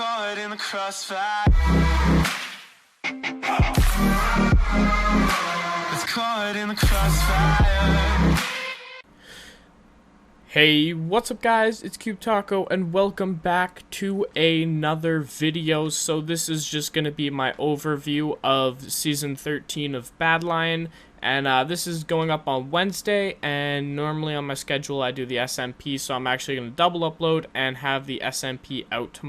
caught in the crossfire. It's caught in the crossfire. Hey, what's up guys? It's Cube Taco and welcome back to another video. So this is just going to be my overview of Season 13 of Badlion. And this is going up on Wednesday, and normally on my schedule I do the SMP, so I'm actually going to double upload and have the SMP out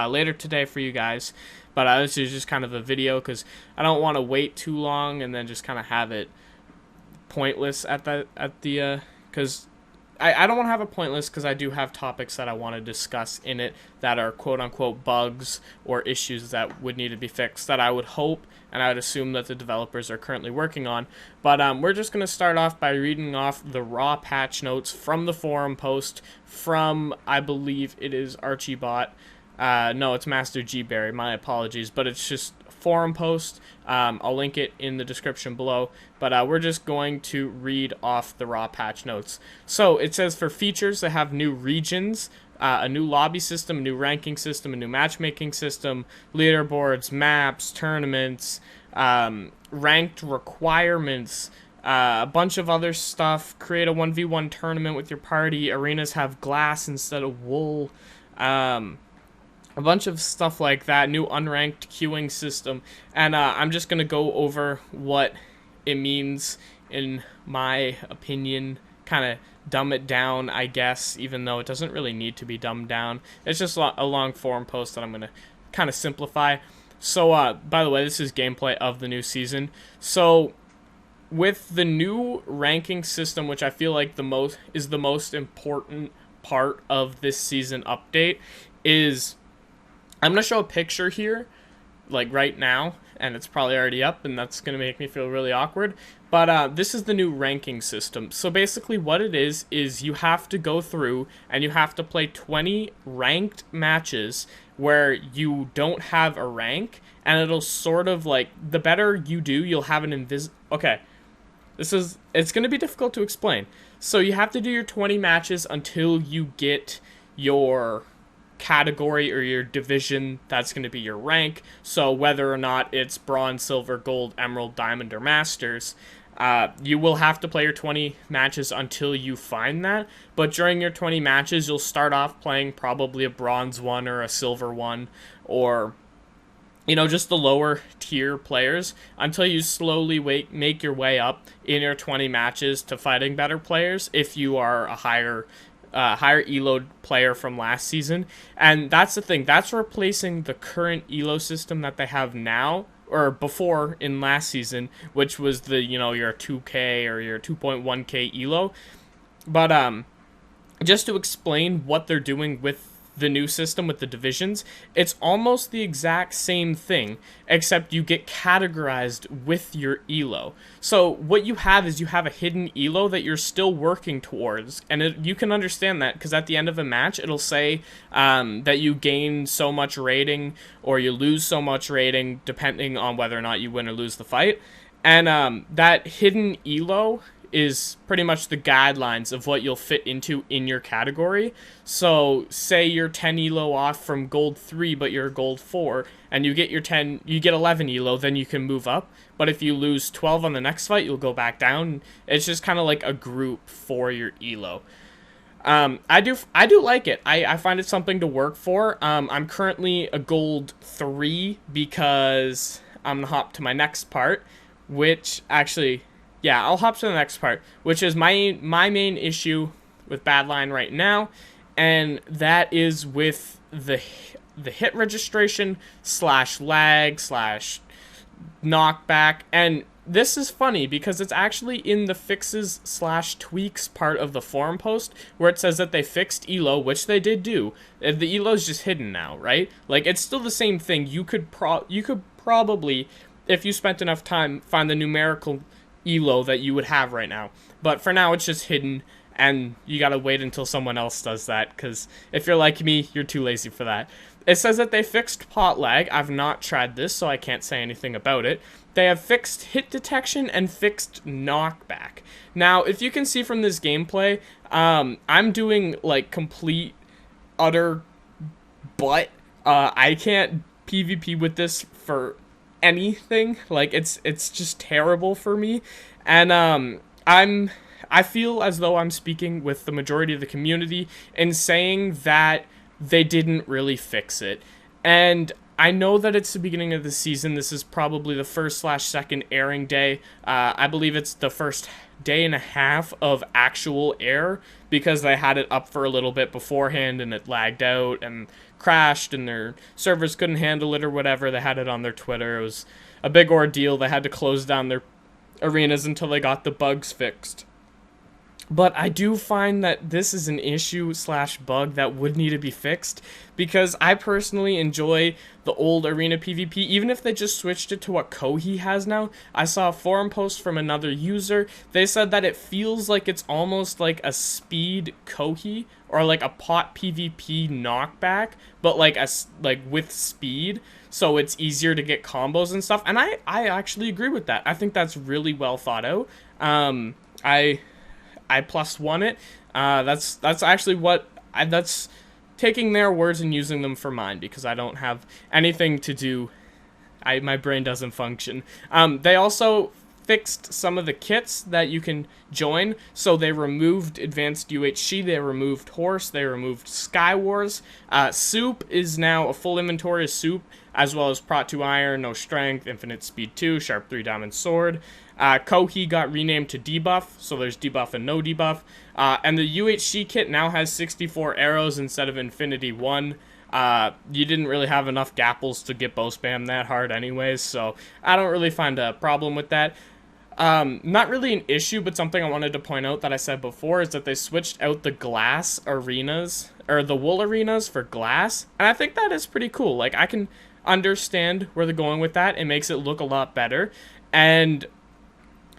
later today for you guys. But this is just kind of a video because I don't want to wait too long and then just kind of have it pointless because I don't want to have it pointless because I do have topics that I want to discuss in it that are quote-unquote bugs or issues that would need to be fixed that I would hope and I would assume that the developers are currently working on. But we're just going to start off by reading off the raw patch notes from the forum post from, I believe it is Archiebot. No, it's Master G Berry, my apologies, but it's just forum post. I'll link it in the description below, but we're just going to read off the raw patch notes. So it says for features that have new regions, a new lobby system, a new ranking system, a new matchmaking system, leaderboards, maps, tournaments, ranked requirements, a bunch of other stuff. Create a 1v1 tournament with your party. Arenas have glass instead of wool. A bunch of stuff like that. New unranked queuing system. And I'm just going to go over what it means in my opinion. Kind of dumb it down, I guess, even though it doesn't really need to be dumbed down. It's just a long forum post that I'm going to kind of simplify. So, by the way, this is gameplay of the new season. So, with the new ranking system, which I feel like is the most important part of this season update, is I'm going to show a picture here, like right now, and it's probably already up, and that's going to make me feel really awkward. But this is the new ranking system. So basically what it is you have to go through and you have to play 20 ranked matches where you don't have a rank, and it'll sort of like, the better you do, you'll have an okay, it's going to be difficult to explain. So you have to do your 20 matches until you get your category or your division. That's going to be your rank. So whether or not it's bronze, silver, gold, emerald, diamond, or masters, you will have to play your 20 matches until you find that. But during your 20 matches, you'll start off playing probably a bronze one or a silver one, or just the lower tier players, until you slowly make your way up in your 20 matches to fighting better players if you are a higher elo player from last season. And that's the thing, that's replacing the current elo system that they have now, or before in last season, which was the your 2k or your 2.1k elo. But just to explain what they're doing with the new system with the divisions, it's almost the exact same thing, except you get categorized with your elo. So what you have is you have a hidden elo that you're still working towards, and you can understand that because at the end of a match it'll say that you gain so much rating or you lose so much rating depending on whether or not you win or lose the fight. And that hidden elo is pretty much the guidelines of what you'll fit into in your category. So say you're 10 elo off from gold 3 but you're gold 4 and you get 11 elo, then you can move up. But if you lose 12 on the next fight, you'll go back down. It's just kind of like a group for your elo. I do like it. I find it something to work for. I'm currently a gold 3 because I'm gonna hop to my next part, which actually, yeah, I'll hop to the next part, which is my main issue with Badlion right now, and that is with the hit registration /lag /knockback. And this is funny because it's actually in the fixes /tweaks part of the forum post where it says that they fixed elo, which they did do. The elo is just hidden now, right? Like, it's still the same thing. You could probably, if you spent enough time, find the numerical elo that you would have right now. But for now, it's just hidden, and you gotta wait until someone else does that, because if you're like me, you're too lazy for that. It says that they fixed pot lag. I've not tried this, so I can't say anything about it. They have fixed hit detection and fixed knockback. Now, if you can see from this gameplay, I'm doing like complete, utter butt I can't PvP with this for anything. Like it's just terrible for me, and I feel as though I'm speaking with the majority of the community in saying that they didn't really fix it. And I know that it's the beginning of the season. This is probably the first/second airing day. I believe it's the first day and a half of actual air because they had it up for a little bit beforehand and it lagged out and crashed and their servers couldn't handle it or whatever. They had it on their Twitter. It was a big ordeal. They had to close down their arenas until they got the bugs fixed. But I do find that this is an issue/bug that would need to be fixed because I personally enjoy the old arena PvP, even if they just switched it to what Kohi has now. I saw a forum post from another user. They said that it feels like it's almost like a speed Kohi or like a pot PvP knockback, but like with speed, so it's easier to get combos and stuff. And I actually agree with that. I think that's really well thought out. I +1 it. That's actually that's taking their words and using them for mine because I don't have anything to do. My brain doesn't function. They also fixed some of the kits that you can join. So they removed Advanced UHC, they removed Horse, they removed Skywars. Soup is now a full inventory of Soup, as well as Prot 2 Iron, No Strength, Infinite Speed 2, Sharp 3 Diamond Sword. Kohi got renamed to Debuff, so there's Debuff and No Debuff. And the UHC kit now has 64 arrows instead of Infinity 1. You didn't really have enough gapples to get bow spam that hard anyways, so I don't really find a problem with that. Not really an issue, but something I wanted to point out that I said before is that they switched out the glass arenas, or the wool arenas for glass, and I think that is pretty cool. Like, I can understand where they're going with that. It makes it look a lot better, and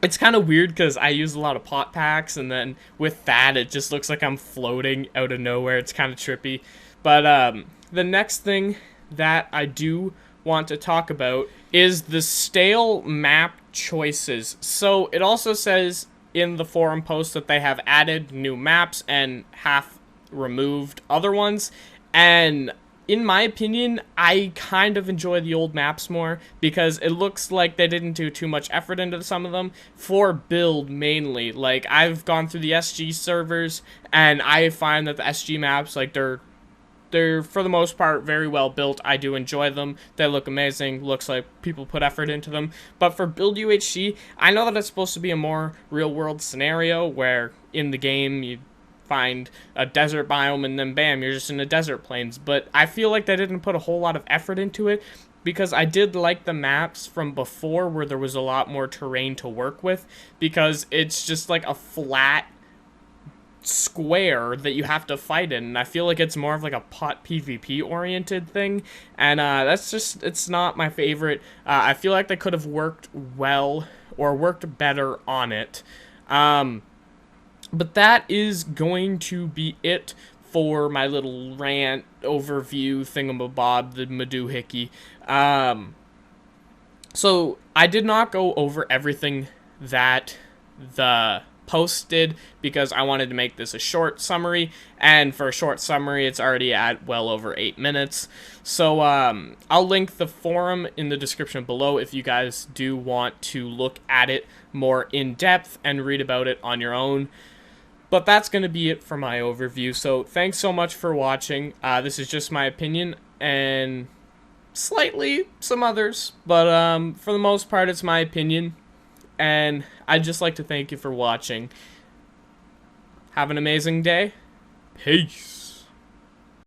it's kind of weird because I use a lot of pot packs, and then with that, it just looks like I'm floating out of nowhere. It's kind of trippy. But the next thing that I do want to talk about is the stale map choices. So it also says in the forum post that they have added new maps and half removed other ones. And in my opinion, I kind of enjoy the old maps more because it looks like they didn't do too much effort into some of them for build mainly. Like, I've gone through the SG servers and I find that the SG maps, like, they're for the most part very well built. I do enjoy them. They look amazing. Looks like people put effort into them. But for build UHC, I know that it's supposed to be a more real world scenario where in the game you find a desert biome and then bam, you're just in the desert plains. But I feel like they didn't put a whole lot of effort into it because I did like the maps from before where there was a lot more terrain to work with, because it's just like a flat square that you have to fight in, and I feel like it's more of like a pot PvP oriented thing, and that's just, it's not my favorite. I feel like they could have worked well or worked better on it. But that is going to be it for my little rant overview thingamabob, the Madoohickey. So I did not go over everything that the post did because I wanted to make this a short summary, and for a short summary it's already at well over 8 minutes. So I'll link the forum in the description below if you guys do want to look at it more in depth and read about it on your own. But that's going to be it for my overview. So thanks so much for watching. This is just my opinion and slightly some others, but for the most part it's my opinion. And I'd just like to thank you for watching. Have an amazing day. Peace.